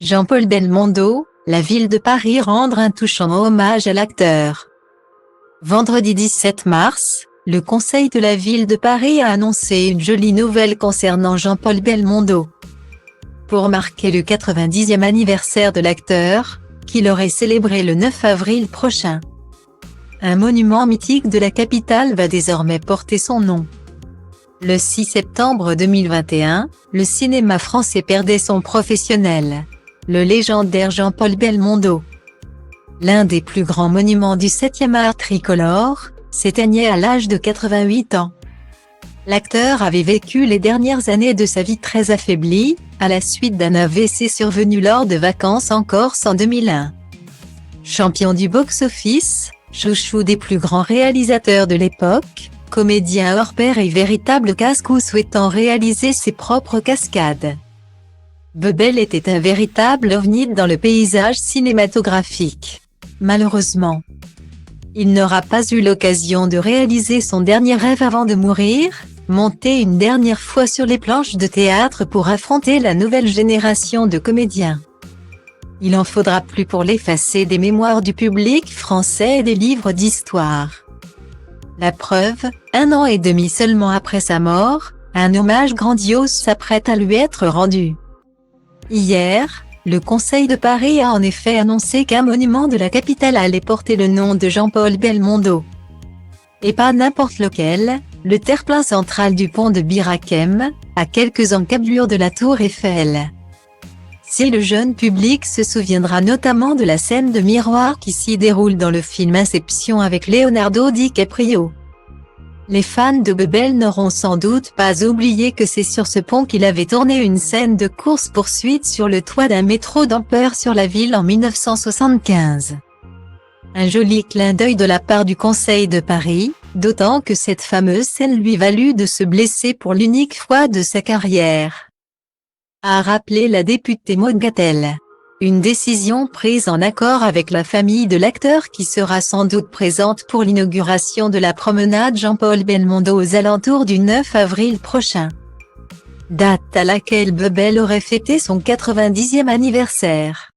Jean-Paul Belmondo, la ville de Paris rendre un touchant hommage à l'acteur. Vendredi 17 mars, le Conseil de la ville de Paris a annoncé une jolie nouvelle concernant Jean-Paul Belmondo. Pour marquer le 90e anniversaire de l'acteur, qu'il aurait célébré le 9 avril prochain, un monument mythique de la capitale va désormais porter son nom. Le 6 septembre 2021, le cinéma français perdait son professionnel, le légendaire Jean-Paul Belmondo. L'un des plus grands monuments du 7e art tricolore, s'éteignait à l'âge de 88 ans. L'acteur avait vécu les dernières années de sa vie très affaibli, à la suite d'un AVC survenu lors de vacances en Corse en 2001. Champion du box-office, chouchou des plus grands réalisateurs de l'époque, comédien hors pair et véritable casse-cou souhaitant réaliser ses propres cascades, Bebel était un véritable ovni dans le paysage cinématographique. Malheureusement, il n'aura pas eu l'occasion de réaliser son dernier rêve avant de mourir, monter une dernière fois sur les planches de théâtre pour affronter la nouvelle génération de comédiens. Il en faudra plus pour l'effacer des mémoires du public français et des livres d'histoire. La preuve, 1 an et demi seulement après sa mort, un hommage grandiose s'apprête à lui être rendu. Hier, le Conseil de Paris a en effet annoncé qu'un monument de la capitale allait porter le nom de Jean-Paul Belmondo. Et pas n'importe lequel, le terre-plein central du pont de Bir Hakeim, à quelques encablures de la tour Eiffel. Si le jeune public se souviendra notamment de la scène de miroir qui s'y déroule dans le film Inception avec Leonardo DiCaprio, les fans de Bebel n'auront sans doute pas oublié que c'est sur ce pont qu'il avait tourné une scène de course-poursuite sur le toit d'un métro d'ampleur sur la ville en 1975. Un joli clin d'œil de la part du Conseil de Paris, d'autant que cette fameuse scène lui valut de se blesser pour l'unique fois de sa carrière, a rappelé la députée Maude Gattel. Une décision prise en accord avec la famille de l'acteur qui sera sans doute présente pour l'inauguration de la promenade Jean-Paul Belmondo aux alentours du 9 avril prochain, date à laquelle Bebel aurait fêté son 90e anniversaire.